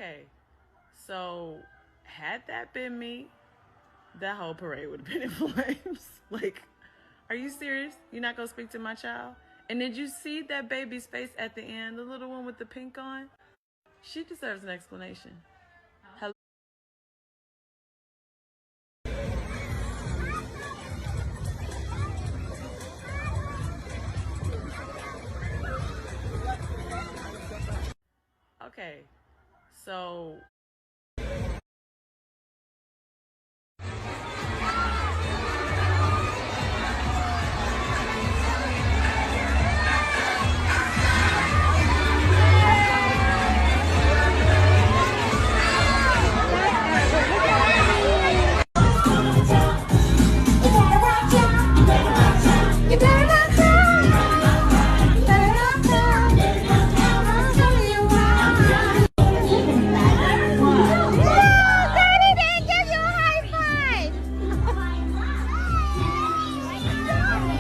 Okay, so had that been me, that whole parade would have been in flames. Like, are you serious? You're not gonna speak to my child? And did you see that baby's face at the end, the little one with the pink on? She deserves an explanation. Hello? Okay, so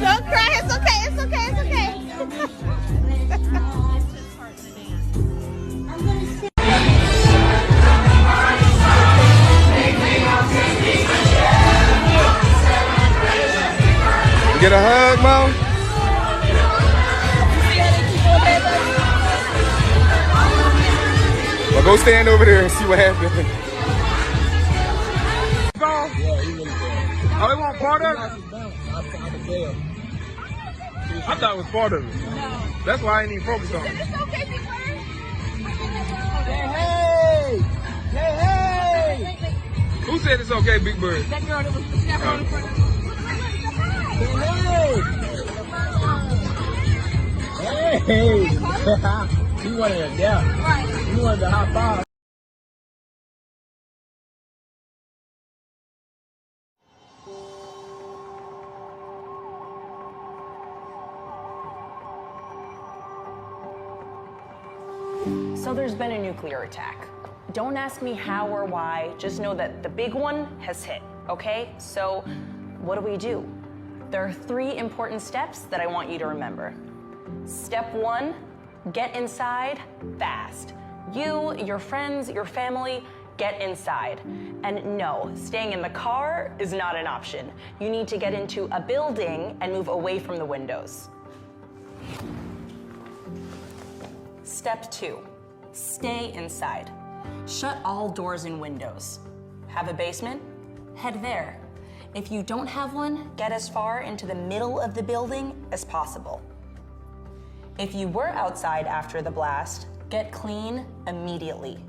don't cry, it's okay, it's okay, it's okay. Get a hug, Mom. Well, go stand over there and see what happens. Oh, they want part of it? I thought it was part of it. That's why I ain't even focused on it. Hey! Hey, hey! Who said it's okay, Big Bird? That girl that was never in front of me. Hey! You wanted a death. Right. You wanted to hop off. So there's been a nuclear attack. Don't ask me how or why, just know that the big one has hit, okay? So what do? There are 3 important steps that I want you to remember. Step 1, get inside fast. You, your friends, your family, get inside. And no, staying in the car is not an option. You need to get into a building and move away from the windows. Step 2, stay inside. Shut all doors and windows. Have a basement? Head there. If you don't have one, get as far into the middle of the building as possible. If you were outside after the blast, get clean immediately.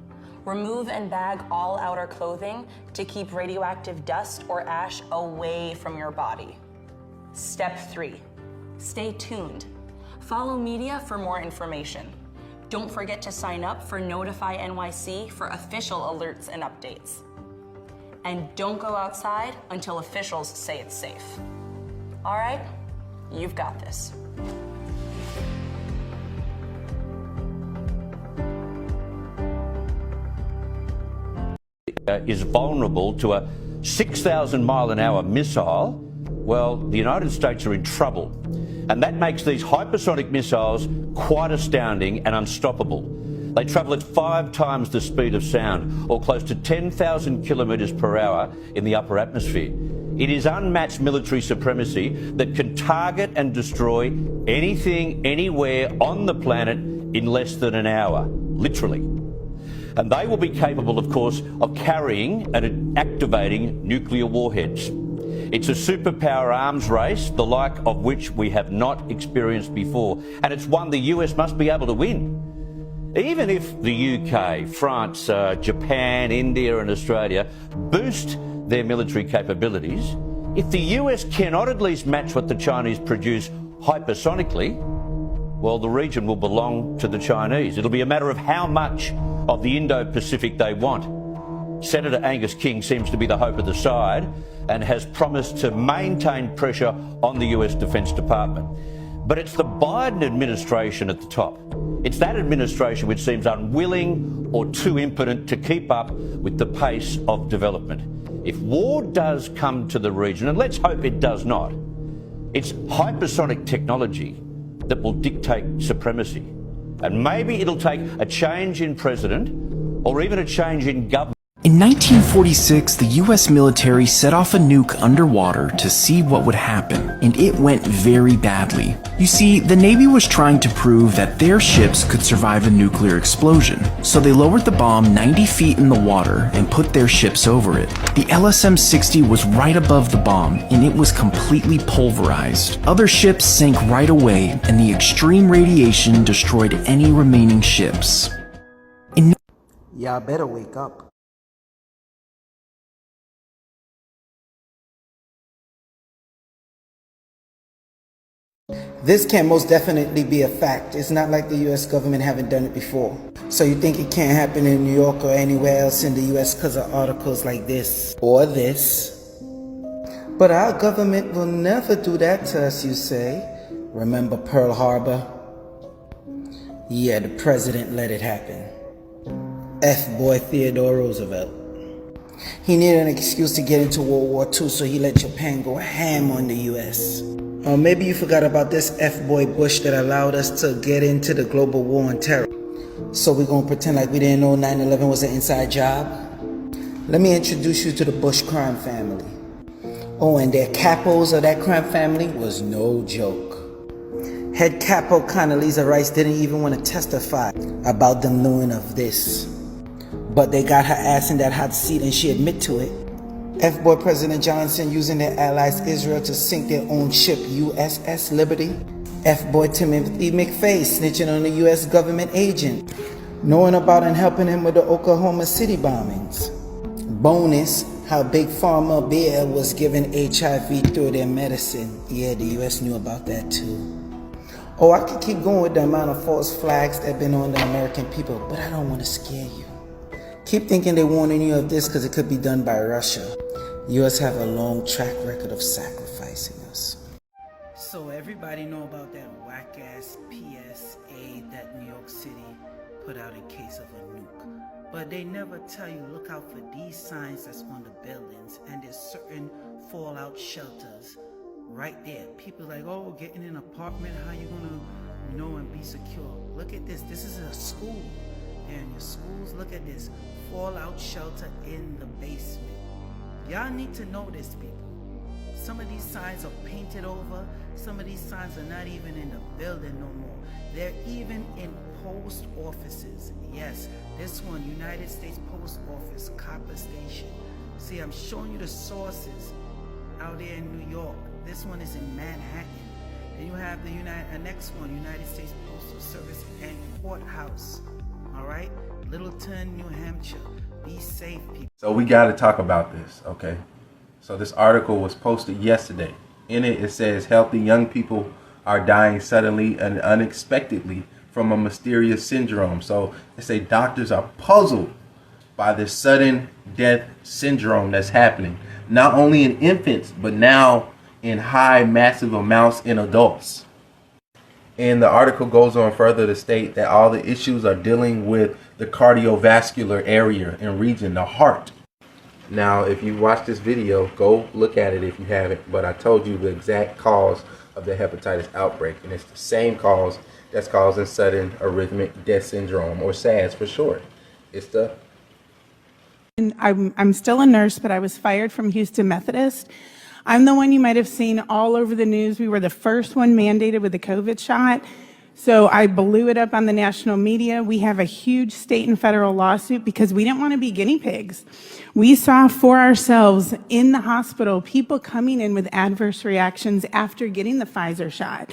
Remove and bag all outer clothing to keep radioactive dust or ash away from your body. Step 3, stay tuned. Follow media for more information. Don't forget to sign up for Notify NYC for official alerts and updates. And don't go outside until officials say it's safe. All right, you've got this. Is vulnerable to a 6,000 mile an hour missile, well, the United States are in trouble. And that makes these hypersonic missiles quite astounding and unstoppable. They travel at 5 times the speed of sound, or close to 10,000 kilometres per hour in the upper atmosphere. It is unmatched military supremacy that can target and destroy anything, anywhere on the planet in less than an hour, literally. And they will be capable, of course, of carrying and activating nuclear warheads. It's a superpower arms race, the like of which we have not experienced before, and it's one the US must be able to win. Even if the UK, France, Japan, India and Australia boost their military capabilities, if the US cannot at least match what the Chinese produce hypersonically, well, the region will belong to the Chinese. It'll be a matter of how much of the Indo-Pacific they want. Senator Angus King seems to be the hope of the side and has promised to maintain pressure on the US Defence Department. But it's the Biden administration at the top. It's that administration which seems unwilling or too impotent to keep up with the pace of development. If war does come to the region, and let's hope it does not, it's hypersonic technology that will dictate supremacy. And maybe it'll take a change in president or even a change in government. In 1946, the US military set off a nuke underwater to see what would happen, and it went very badly. You see, the Navy was trying to prove that their ships could survive a nuclear explosion, so they lowered the bomb 90 feet in the water and put their ships over it. The LSM-60 was right above the bomb, and it was completely pulverized. Other ships sank right away, and the extreme radiation destroyed any remaining ships. Y'all better wake up. This can most definitely be a fact. It's not like the US government haven't done it before. So you think it can't happen in New York or anywhere else in the US because of articles like this or this? But our government will never do that to us, you say. Remember Pearl Harbor? Yeah, the president let it happen. F-boy Theodore Roosevelt. He needed an excuse to get into World War II, so he let Japan go ham on the US. Or maybe you forgot about this F-boy Bush that allowed us to get into the global war on terror. So we're gonna pretend like we didn't know 9/11 was an inside job? Let me introduce you to the Bush crime family. Oh, and their capos of that crime family was no joke. Head capo Condoleezza Rice didn't even want to testify about them knowing of this. But they got her ass in that hot seat and she admit to it. F-boy President Johnson using their allies Israel to sink their own ship USS Liberty. F-boy Timothy McVeigh snitching on a US government agent, knowing about and helping him with the Oklahoma City bombings. Bonus, how Big Pharma beer was given HIV through their medicine. Yeah, the US knew about that too. Oh, I could keep going with the amount of false flags that have been on the American people, but I don't want to scare you. Keep thinking they're warning you of this because it could be done by Russia. US have a long track record of sacrificing us. So everybody know about that whack-ass PSA that New York City put out in case of a nuke. But they never tell you, look out for these signs that's on the buildings, and there's certain fallout shelters right there. People like, oh, getting in an apartment, how you gonna know and be secure? Look at this. This is a school. And your schools, look at this. Fallout shelter in the basement. Y'all need to know this, people. Some of these signs are painted over. Some of these signs are not even in the building no more. They're even in post offices. Yes, this one, United States Post Office, Copper Station. See, I'm showing you the sources out there in New York. This one is in Manhattan. Then you have the next one, United States Postal Service and Courthouse. All right, Littleton, New Hampshire. Be safe, people. So we got to talk about this, okay? So this article was posted yesterday. In it, it says healthy young people are dying suddenly and unexpectedly from a mysterious syndrome. So they say doctors are puzzled by this sudden death syndrome that's happening, not only in infants, but now in high, massive amounts in adults. And the article goes on further to state that all the issues are dealing with the cardiovascular area and region, the heart. Now, if you watch this video, go look at it if you haven't. But I told you the exact cause of the hepatitis outbreak. And it's the same cause that's causing sudden arrhythmic death syndrome, or SADS for short. It's the... I'm still a nurse, but I was fired from Houston Methodist. I'm the one you might have seen all over the news. We were the first one mandated with the COVID shot. So I blew it up on the national media. We have a huge state and federal lawsuit because we didn't want to be guinea pigs. We saw for ourselves in the hospital people coming in with adverse reactions after getting the Pfizer shot.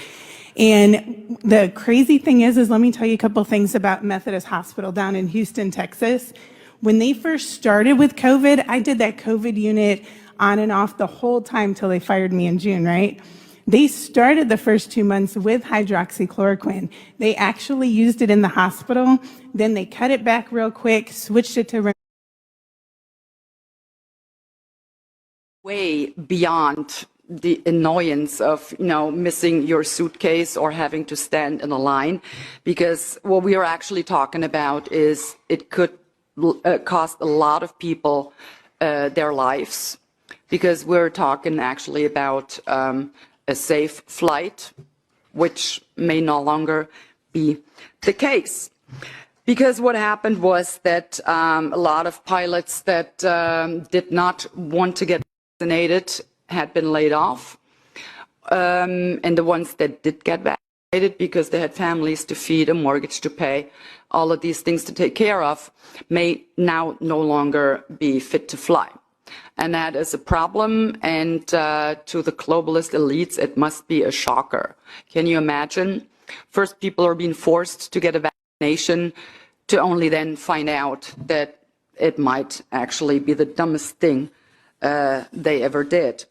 And the crazy thing is let me tell you a couple things about Methodist Hospital down in Houston, Texas. When they first started with COVID, I did that COVID unit on and off the whole time till they fired me in June, right? They started the first 2 months with hydroxychloroquine. They actually used it in the hospital. Then they cut it back real quick, switched it to way beyond the annoyance of, missing your suitcase or having to stand in a line, because what we are actually talking about is it could cost a lot of people their lives, because we're talking actually about a safe flight, which may no longer be the case. Because what happened was that a lot of pilots that did not want to get vaccinated had been laid off. And the ones that did get vaccinated because they had families to feed, a mortgage to pay, all of these things to take care of, may now no longer be fit to fly. And that is a problem, and to the globalist elites, it must be a shocker. Can you imagine? First, people are being forced to get a vaccination to only then find out that it might actually be the dumbest thing they ever did.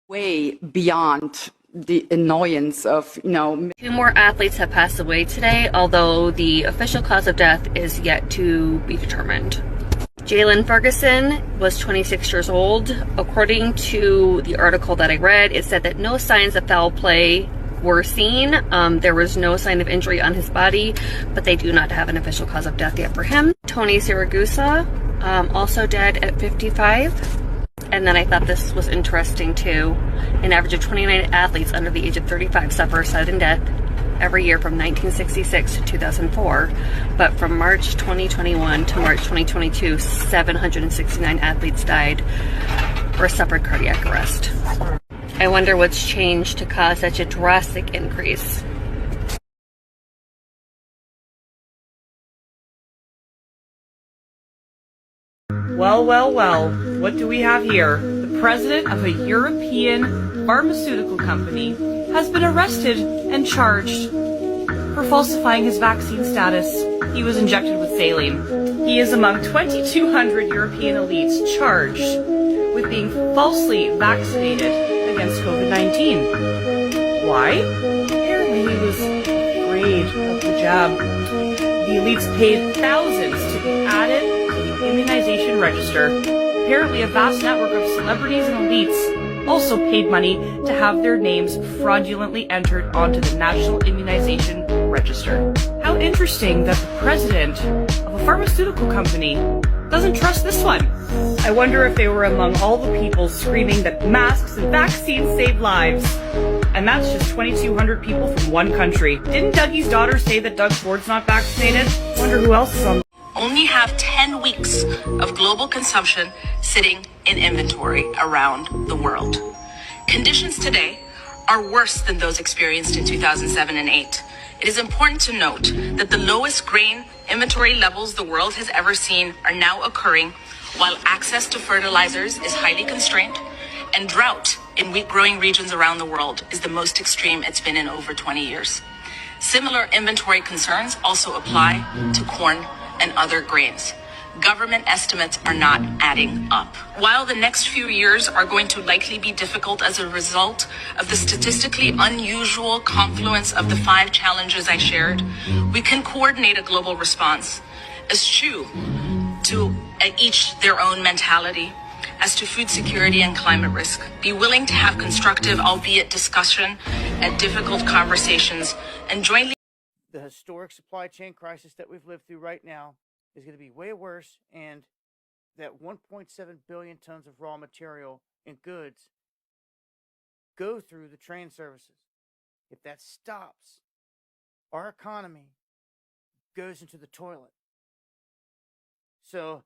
Way beyond the annoyance of, you know. 2 more athletes have passed away today, although the official cause of death is yet to be determined. Jalen Ferguson was 26 years old. According to the article that I read, it said that no signs of foul play were seen. There was no sign of injury on his body, but they do not have an official cause of death yet for him. Tony Siragusa, also dead at 55. And then I thought this was interesting too. An average of 29 athletes under the age of 35 suffer sudden death every year from 1966 to 2004. But from March 2021 to March 2022, 769 athletes died or suffered cardiac arrest. I wonder what's changed to cause such a drastic increase. Well, well, well, what do we have here? The president of a European pharmaceutical company has been arrested and charged for falsifying his vaccine status. He was injected with saline. He is among 2,200 European elites charged with being falsely vaccinated against COVID-19. Why? Apparently he was afraid of the jab. The elites paid thousands to be added to the immunization register. Apparently a vast network of celebrities and elites also paid money to have their names fraudulently entered onto the National Immunization Register. How interesting that the president of a pharmaceutical company doesn't trust this one. I wonder if they were among all the people screaming that masks and vaccines save lives. And that's just 2,200 people from one country. Didn't Dougie's daughter say that Doug Ford's not vaccinated? Wonder who else is on. Only have 10 weeks of global consumption sitting in inventory around the world. Conditions today are worse than those experienced in 2007 and 8. It is important to note that the lowest grain inventory levels the world has ever seen are now occurring while access to fertilizers is highly constrained and drought in wheat-growing regions around the world is the most extreme it's been in over 20 years. Similar inventory concerns also apply to corn and other grains. Government estimates are not adding up. While the next few years are going to likely be difficult as a result of the statistically unusual confluence of the 5 challenges I shared, we can coordinate a global response, eschew to each their own mentality as to food security and climate risk. Be willing to have constructive, albeit discussion and difficult conversations, and jointly. The historic supply chain crisis that we've lived through right now is going to be way worse, and that 1.7 billion tons of raw material and goods go through the train services. If that stops, our economy goes into the toilet. So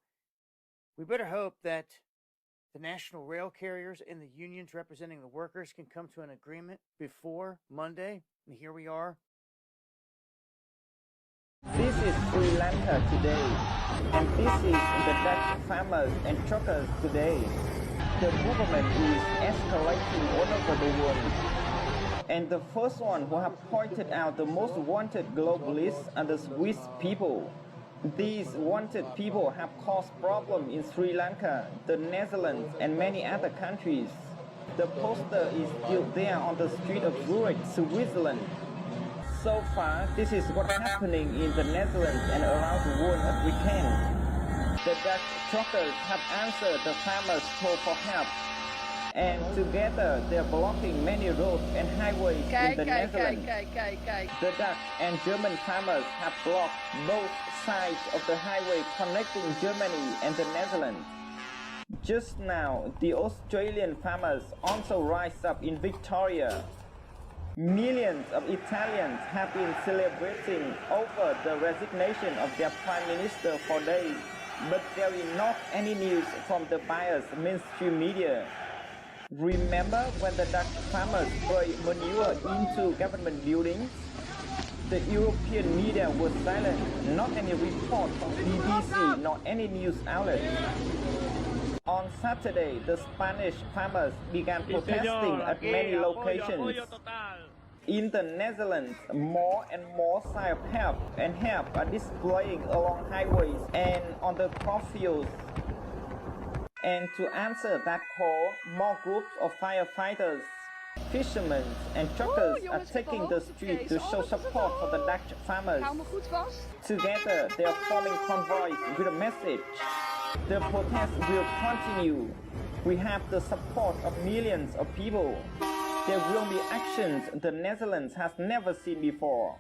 we better hope that the national rail carriers and the unions representing the workers can come to an agreement before Monday. And here we are. This is Sri Lanka today, and this is the Dutch farmers and truckers today. The movement is escalating all over the world. And the first one who have pointed out the most wanted globalists are the Swiss people. These wanted people have caused problems in Sri Lanka, the Netherlands, and many other countries. The poster is still there on the street of Zurich, Switzerland. So far, this is what's happening in the Netherlands and around the world at weekend. The Dutch truckers have answered the farmers' call for help. And together, they're blocking many roads and highways in the Netherlands. The Dutch and German farmers have blocked both sides of the highway connecting Germany and the Netherlands. Just now, the Australian farmers also rise up in Victoria. Millions of Italians have been celebrating over the resignation of their prime minister for days, but there is not any news from the biased mainstream media. Remember when the Dutch farmers spray manure into government buildings? The European media was silent, not any report from BBC nor any news outlet. On Saturday, the Spanish farmers began protesting at many locations. In the Netherlands, more and more signs of help are displaying along highways and on the cornfields. And to answer that call, more groups of firefighters, fishermen and truckers are taking the street to show support for the Dutch farmers. Together, they are forming convoys with a message. The protest will continue. We have the support of millions of people. There will be actions the Netherlands has never seen before.